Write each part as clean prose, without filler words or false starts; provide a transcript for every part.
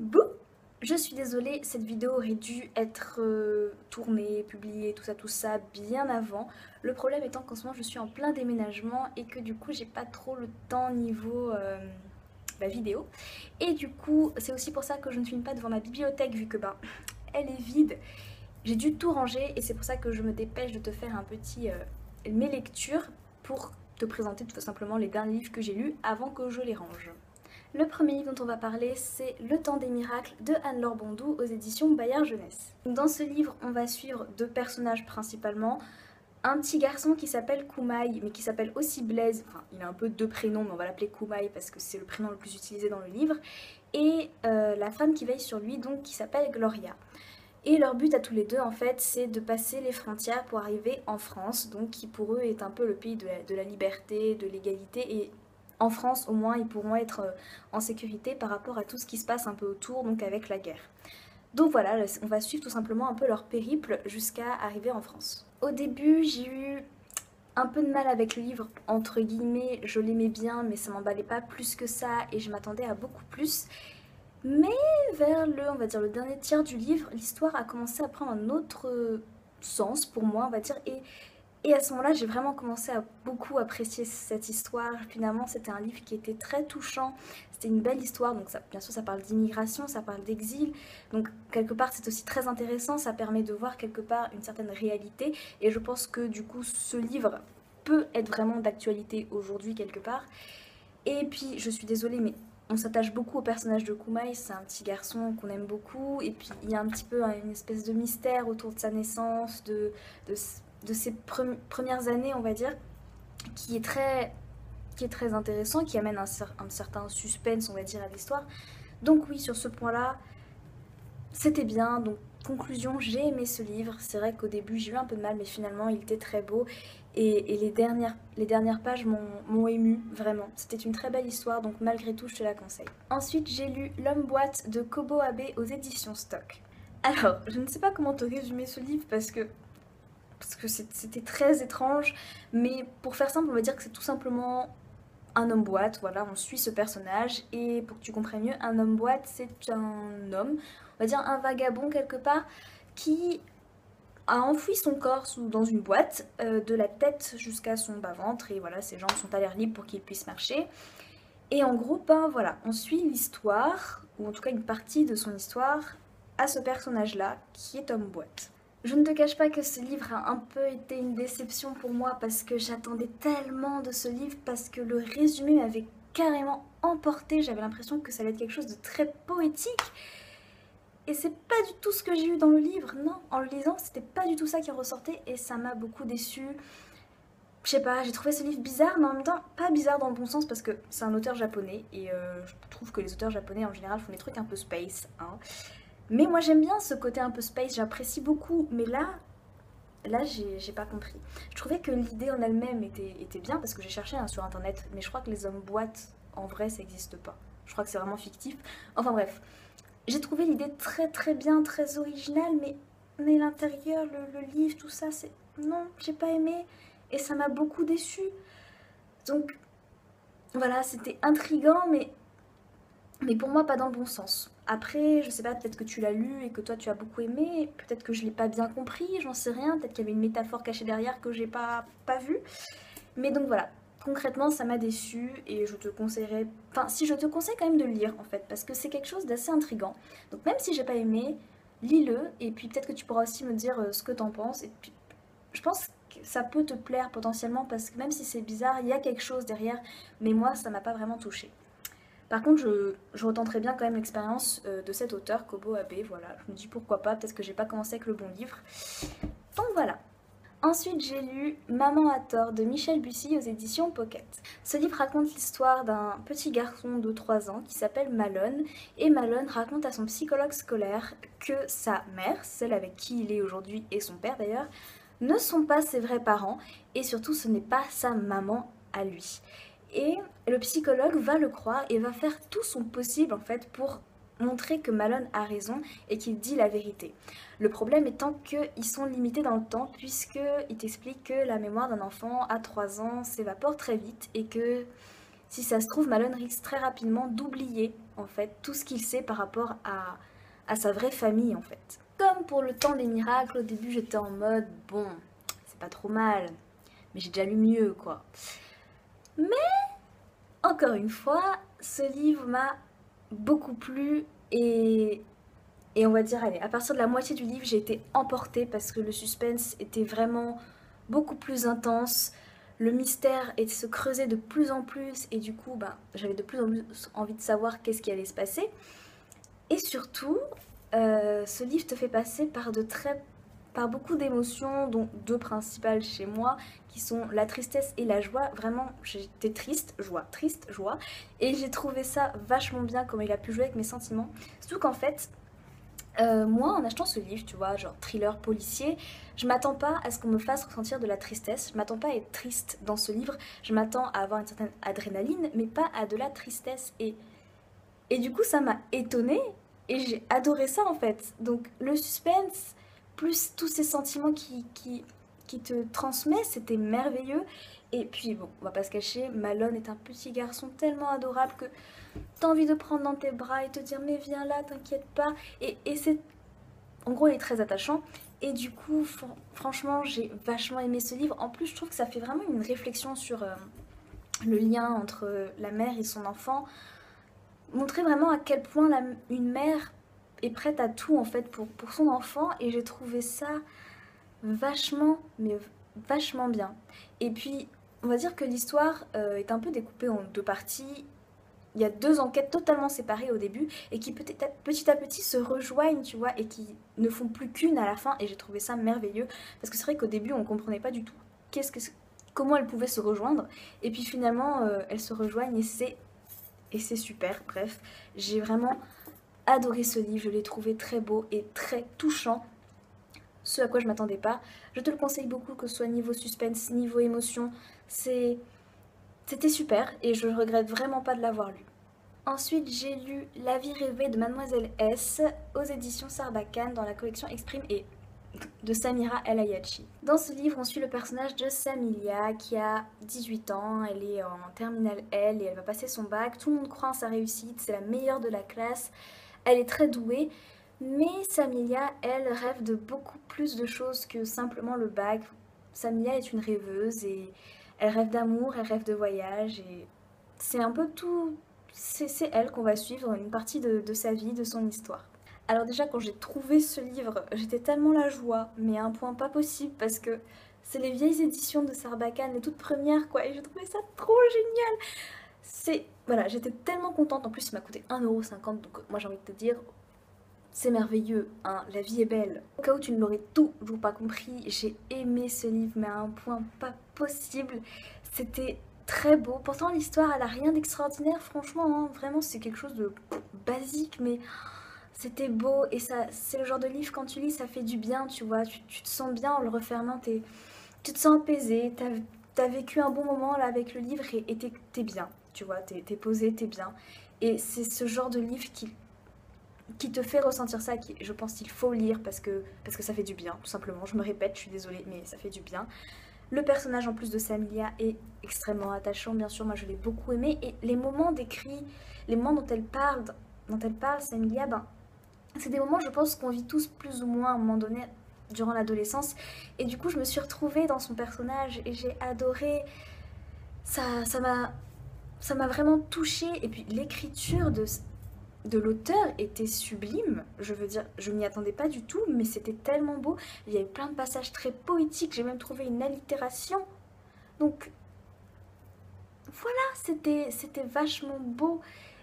Bouh! Je suis désolée, cette vidéo aurait dû être tournée, publiée, tout ça bien avant. Le problème étant qu'en ce moment je suis en plein déménagement et que du coup j'ai pas trop le temps niveau vidéo. Et du coup c'est aussi pour ça que je ne filme pas devant ma bibliothèque vu que elle est vide. J'ai dû tout ranger et c'est pour ça que je me dépêche de te faire un petit mes lectures pour te présenter tout simplement les derniers livres que j'ai lus avant que je les range. Le premier livre dont on va parler, c'est Le Temps des Miracles de Anne-Laure Bondou aux éditions Bayard Jeunesse. Dans ce livre, on va suivre deux personnages principalement. Un petit garçon qui s'appelle Koumaï, mais qui s'appelle aussi Blaise. Enfin, il a un peu deux prénoms, mais on va l'appeler Koumaï parce que c'est le prénom le plus utilisé dans le livre. Et la femme qui veille sur lui, donc qui s'appelle Gloria. Et leur but à tous les deux, en fait, c'est de passer les frontières pour arriver en France, donc qui pour eux est un peu le pays de la liberté, de l'égalité. Et en France, au moins, ils pourront être en sécurité par rapport à tout ce qui se passe un peu autour, donc avec la guerre. Donc voilà, on va suivre tout simplement un peu leur périple jusqu'à arriver en France. Au début, j'ai eu un peu de mal avec le livre, entre guillemets, je l'aimais bien, mais ça m'emballait pas plus que ça et je m'attendais à beaucoup plus. Mais vers on va dire, le dernier tiers du livre, l'histoire a commencé à prendre un autre sens pour moi, on va dire, et à ce moment-là, j'ai vraiment commencé à beaucoup apprécier cette histoire. Finalement, c'était un livre qui était très touchant. C'était une belle histoire. Donc, ça, bien sûr, ça parle d'immigration, ça parle d'exil. Donc, quelque part, c'est aussi très intéressant. Ça permet de voir quelque part une certaine réalité. Et je pense que du coup, ce livre peut être vraiment d'actualité aujourd'hui, quelque part. Et puis, je suis désolée, mais on s'attache beaucoup au personnage de Koumaï. C'est un petit garçon qu'on aime beaucoup. Et puis, il y a un petit peu une espèce de mystère autour de sa naissance, de de ses premières années, on va dire, qui est très intéressant, qui amène un certain suspense, on va dire, à l'histoire. Donc oui, sur ce point-là, c'était bien. Donc conclusion, j'ai aimé ce livre. C'est vrai qu'au début, j'ai eu un peu de mal, mais finalement, il était très beau. Et les dernières pages m'ont ému, vraiment. C'était une très belle histoire, donc malgré tout, je te la conseille. Ensuite, j'ai lu L'Homme Boîte de Kobo Abe aux éditions Stock. Alors, je ne sais pas comment te résumer ce livre parce que c'était très étrange, mais pour faire simple, on va dire que c'est tout simplement un homme boîte, voilà, on suit ce personnage, et pour que tu comprennes mieux, un homme boîte, c'est un homme, on va dire un vagabond quelque part, qui a enfoui son corps dans une boîte, de la tête jusqu'à son bas-ventre, et voilà, ses jambes sont à l'air libre pour qu'il puisse marcher. Et en gros, voilà, on suit l'histoire, ou en tout cas une partie de son histoire, à ce personnage-là, qui est homme boîte. Je ne te cache pas que ce livre a un peu été une déception pour moi parce que j'attendais tellement de ce livre, parce que le résumé m'avait carrément emporté. J'avais l'impression que ça allait être quelque chose de très poétique. Et c'est pas du tout ce que j'ai eu dans le livre, non. En le lisant, c'était pas du tout ça qui ressortait et ça m'a beaucoup déçue. Je sais pas, j'ai trouvé ce livre bizarre, mais en même temps pas bizarre dans le bon sens parce que c'est un auteur japonais et je trouve que les auteurs japonais en général font des trucs un peu space, hein. Mais moi j'aime bien ce côté un peu space, j'apprécie beaucoup, mais là j'ai pas compris. Je trouvais que l'idée en elle-même était bien parce que j'ai cherché sur internet, mais je crois que les hommes boîtes en vrai ça n'existe pas. Je crois que c'est vraiment fictif. Enfin bref, j'ai trouvé l'idée très bien, très originale, mais l'intérieur, le livre, tout ça, c'est... Non, j'ai pas aimé et ça m'a beaucoup déçue. Donc voilà, c'était intriguant, mais pour moi pas dans le bon sens. Après, je sais pas, peut-être que tu l'as lu et que toi tu as beaucoup aimé, peut-être que je l'ai pas bien compris, j'en sais rien, peut-être qu'il y avait une métaphore cachée derrière que j'ai pas vue. Mais donc voilà, concrètement ça m'a déçue et je te conseillerais, enfin si je te conseille quand même de le lire en fait, parce que c'est quelque chose d'assez intriguant. Donc même si j'ai pas aimé, lis-le et puis peut-être que tu pourras aussi me dire ce que t'en penses. Et puis je pense que ça peut te plaire potentiellement parce que même si c'est bizarre, il y a quelque chose derrière, mais moi ça m'a pas vraiment touchée. Par contre, je retenterai bien quand même l'expérience de cet auteur, Kobo Abe, voilà. Je me dis pourquoi pas, peut-être que j'ai pas commencé avec le bon livre. Donc voilà. Ensuite, j'ai lu Maman a tort de Michel Bussy aux éditions Pocket. Ce livre raconte l'histoire d'un petit garçon de 3 ans qui s'appelle Malone, et Malone raconte à son psychologue scolaire que sa mère, celle avec qui il est aujourd'hui et son père d'ailleurs, ne sont pas ses vrais parents, et surtout ce n'est pas sa maman à lui. Et le psychologue va le croire et va faire tout son possible en fait pour montrer que Malone a raison et qu'il dit la vérité. Le problème étant qu'ils sont limités dans le temps puisqu'il t'explique que la mémoire d'un enfant à 3 ans s'évapore très vite et que si ça se trouve, Malone risque très rapidement d'oublier en fait tout ce qu'il sait par rapport à sa vraie famille en fait. Comme pour le temps des miracles, au début j'étais en mode bon, c'est pas trop mal, mais j'ai déjà lu mieux quoi. Mais encore une fois, ce livre m'a beaucoup plu et on va dire, allez, à partir de la moitié du livre, j'ai été emportée parce que le suspense était vraiment beaucoup plus intense. Le mystère se creusait de plus en plus et du coup, bah, j'avais de plus en plus envie de savoir qu'est-ce qui allait se passer. Et surtout, ce livre te fait passer par beaucoup d'émotions, dont deux principales chez moi, qui sont la tristesse et la joie. Vraiment, j'étais triste, joie. Et j'ai trouvé ça vachement bien, comment il a pu jouer avec mes sentiments. Surtout qu'en fait, moi, en achetant ce livre, tu vois, genre thriller policier, je m'attends pas à ce qu'on me fasse ressentir de la tristesse. Je m'attends pas à être triste dans ce livre. Je m'attends à avoir une certaine adrénaline, mais pas à de la tristesse. Et du coup, ça m'a étonnée et j'ai adoré ça en fait. Donc, le suspense, plus tous ces sentiments qui te transmet, c'était merveilleux. Et puis, bon, on va pas se cacher, Malone est un petit garçon tellement adorable que t'as envie de prendre dans tes bras et te dire mais viens là, t'inquiète pas. Et c'est... En gros, il est très attachant. Et du coup, franchement, j'ai vachement aimé ce livre. En plus, je trouve que ça fait vraiment une réflexion sur le lien entre la mère et son enfant. Montrer vraiment à quel point une mère est prête à tout en fait pour son enfant. Et j'ai trouvé ça vachement, mais vachement bien. Et puis, on va dire que l'histoire est un peu découpée en deux parties. Il y a deux enquêtes totalement séparées au début et qui petit à petit se rejoignent, tu vois, et qui ne font plus qu'une à la fin. Et j'ai trouvé ça merveilleux parce que c'est vrai qu'au début on comprenait pas du tout comment elles pouvaient se rejoindre. Et puis finalement elles se rejoignent et c'est super. Bref, j'ai vraiment adoré ce livre. Je l'ai trouvé très beau et très touchant. Ce à quoi je m'attendais pas. Je te le conseille beaucoup, que ce soit niveau suspense, niveau émotion. C'était super et je regrette vraiment pas de l'avoir lu. Ensuite, j'ai lu La vie rêvée de Mademoiselle S aux éditions Sarbacane dans la collection Exprime et de Samira El Ayachi. Dans ce livre, on suit le personnage de Samilia qui a 18 ans, elle est en terminale L et elle va passer son bac. Tout le monde croit en sa réussite, c'est la meilleure de la classe, elle est très douée, mais Samilia, elle, rêve de beaucoup plus de choses que simplement le bac. Samilia est une rêveuse et elle rêve d'amour, elle rêve de voyage et c'est un peu tout. C'est elle qu'on va suivre une partie de sa vie, de son histoire. Alors déjà quand j'ai trouvé ce livre, j'étais tellement la joie, mais à un point pas possible parce que c'est les vieilles éditions de Sarbacane, les toutes premières quoi, et j'ai trouvé ça trop génial. Voilà, j'étais tellement contente, en plus il m'a coûté 1,50 €, donc moi j'ai envie de te dire, c'est merveilleux, hein, la vie est belle. Au cas où tu ne l'aurais toujours pas compris, j'ai aimé ce livre, mais à un point pas possible. C'était très beau. Pourtant, l'histoire, elle a rien d'extraordinaire, franchement, hein. Vraiment, c'est quelque chose de basique, mais c'était beau. Et ça, c'est le genre de livre, quand tu lis, ça fait du bien, tu vois. Tu te sens bien en le refermant, tu te sens apaisé, t'as vécu un bon moment là avec le livre et t'es bien, tu vois. T'es posé, t'es bien. Et c'est ce genre de livre qui te fait ressentir ça, je pense qu'il faut lire parce que ça fait du bien, tout simplement. Je me répète, je suis désolée, mais ça fait du bien. Le personnage en plus de Samilia est extrêmement attachant, bien sûr, moi je l'ai beaucoup aimé. Et les moments décrits, les moments dont elle parle, Samilia, ben, c'est des moments, je pense, qu'on vit tous plus ou moins à un moment donné durant l'adolescence. Et du coup, je me suis retrouvée dans son personnage et j'ai adoré. Ça m'a vraiment touchée. Et puis l'écriture de l'auteur était sublime, je veux dire, je m'y attendais pas du tout, mais c'était tellement beau, il y avait plein de passages très poétiques, j'ai même trouvé une allitération, donc voilà, c'était vachement beau,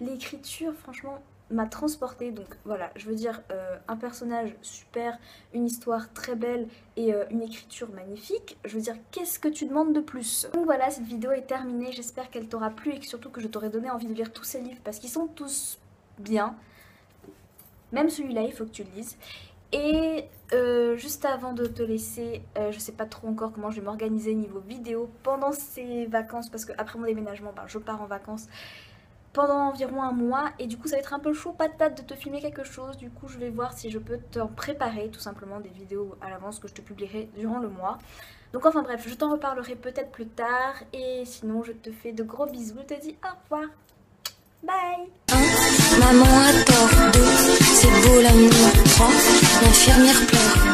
l'écriture franchement m'a transportée, donc voilà, je veux dire, un personnage super, une histoire très belle et une écriture magnifique, je veux dire, qu'est-ce que tu demandes de plus? Donc voilà, cette vidéo est terminée, j'espère qu'elle t'aura plu et surtout que je t'aurai donné envie de lire tous ces livres parce qu'ils sont tous bien, même celui-là il faut que tu le lises. Et juste avant de te laisser, je sais pas trop encore comment je vais m'organiser niveau vidéo pendant ces vacances parce qu'après mon déménagement je pars en vacances pendant environ un mois et du coup ça va être un peu chaud patate de te filmer quelque chose. Du coup je vais voir si je peux t'en préparer tout simplement des vidéos à l'avance que je te publierai durant le mois. Donc enfin bref, je t'en reparlerai peut-être plus tard et sinon je te fais de gros bisous, je te dis au revoir. Bye. 1. Maman a tort. 2. C'est beau l'amour. 3. L'infirmière pleure.